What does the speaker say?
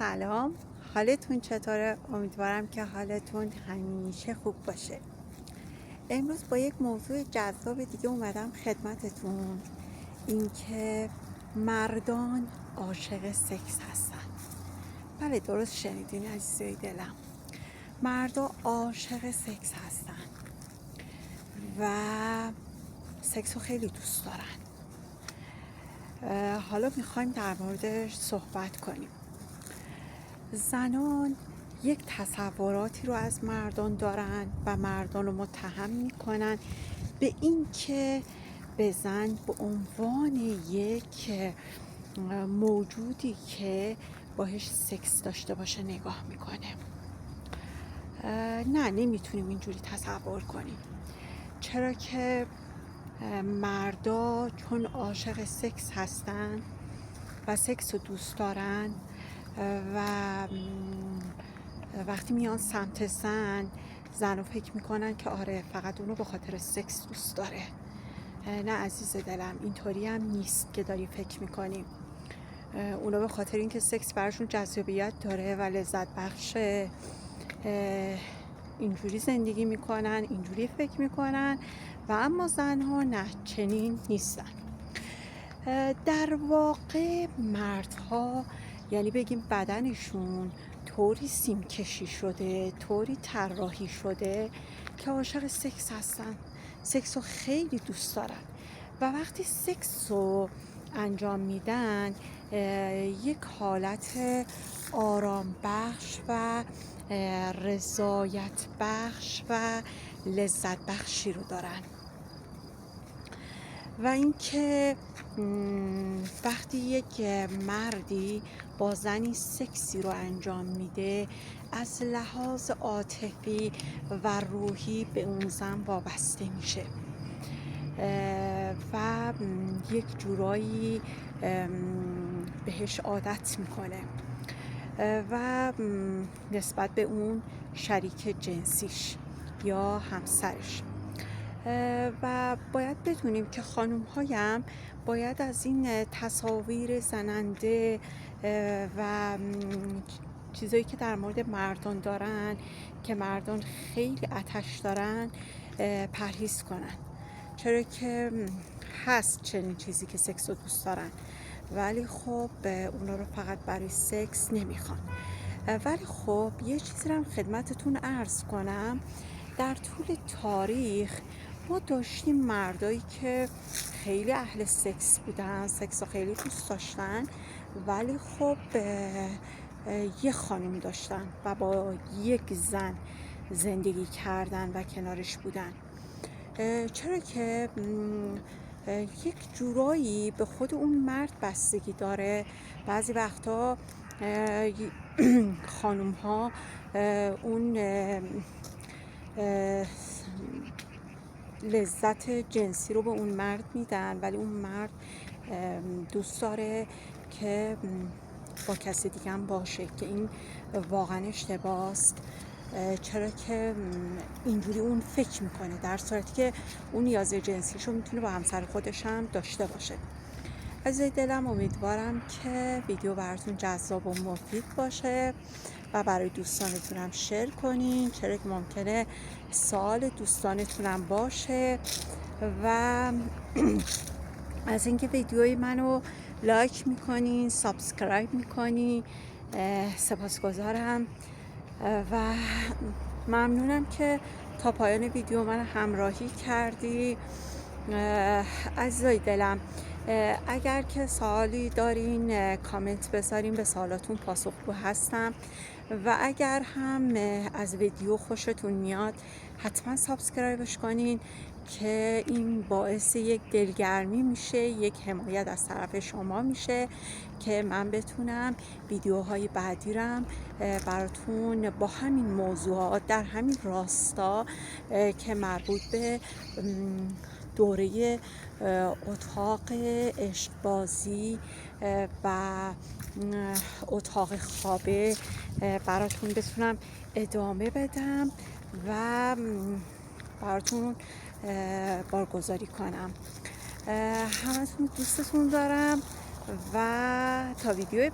سلام، حالتون چطوره؟ امیدوارم که حالتون همیشه خوب باشه. امروز با یک موضوع جذاب دیگه اومدم خدمتتون، اینکه مردان عاشق سکس هستن. بله، درست شنیدین عزیزای دلم، مردا عاشق سکس هستن و سکس رو خیلی دوست دارن. حالا میخوایم در موردش صحبت کنیم. زنان یک تصوراتی رو از مردان دارن و مردان رو متهم میکنن به این که به زن به عنوان یک موجودی که باهاش سکس داشته باشه نگاه میکنه. نه، نمیتونیم اینجوری تصور کنیم، چرا که مردا چون عاشق سکس هستن و سکس رو دوست دارن و وقتی میان سمت زن رو فکر میکنن که آره فقط اونو به خاطر سکس دوست داره. نه عزیز دلم، اینطوری هم نیست که داری فکر میکنیم. اونا به خاطر اینکه سکس براشون جذابیت داره و لذت بخشه اینجوری زندگی میکنن، اینجوری فکر میکنن. و اما زنها نه، چنین نیستن. در واقع مردها، یعنی بگیم بدنشون طوری سیم کشی شده، طوری طراحی شده که عاشق سکس هستن، سکس رو خیلی دوست دارن و وقتی سکس رو انجام میدن یک حالت آرام بخش و رضایت بخش و لذت بخشی رو دارن. و اینکه وقتی یک مردی با زنی سکسی رو انجام میده، از لحاظ عاطفی و روحی به اون زن وابسته میشه و یک جورایی بهش عادت میکنه و نسبت به اون شریک جنسیش یا همسرش. و باید بدونیم که خانوم هایم باید از این تصاویر زننده و چیزایی که در مورد مردان دارن که مردان خیلی آتش دارن پرهیز کنن، چرا که هست چنین چیزی که سکس رو دوست دارن ولی خب اونا رو فقط برای سکس نمیخوان. ولی خب یه چیزی رو هم خدمتتون عرض کنم، در طول تاریخ ما داشتیم مردایی که خیلی اهل سکس بودن، سکس رو خیلی دوست داشتن، ولی خب یه خانم داشتن و با یک زن زندگی کردن و کنارش بودن، چرا که یک جورایی به خود اون مرد بستگی داره. بعضی وقتا خانوم ها اون لذت جنسی رو به اون مرد میدن ولی اون مرد دوست داره که با کسی دیگه هم باشه، که این واقعا اشتباهست، چرا که اینجوری اون فکر میکنه، در صورتی که اون نیاز جنسیش رو میتونه با همسر خودش هم داشته باشه. از دلم امیدوارم که ویدیو براتون جذاب و مفید باشه و برای دوستانتون هم شیر کنین، چرا که ممکنه سوال دوستانتون هم باشه. و از اینکه ویدیوی منو لایک میکنین، سابسکرایب میکنین، سپاسگزارم و ممنونم که تا پایان ویدیو من همراهی کردی. عزیزای دلم، اگر که سوالی دارین کامنت بذارین، به سوالاتون پاسخگو هستم و اگر هم از ویدیو خوشتون میاد حتما سابسکرایبش کنین که این باعث یک دلگرمی میشه، یک حمایت از طرف شما میشه که من بتونم ویدیوهای بعدی رم براتون با همین موضوعات در همین راستا که مربوط به دوره اتاق عشقبازی و اتاق خوابه براتون بتونم ادامه بدم و براتون بارگذاری کنم. همتون دوستتون دارم و تا ویدیو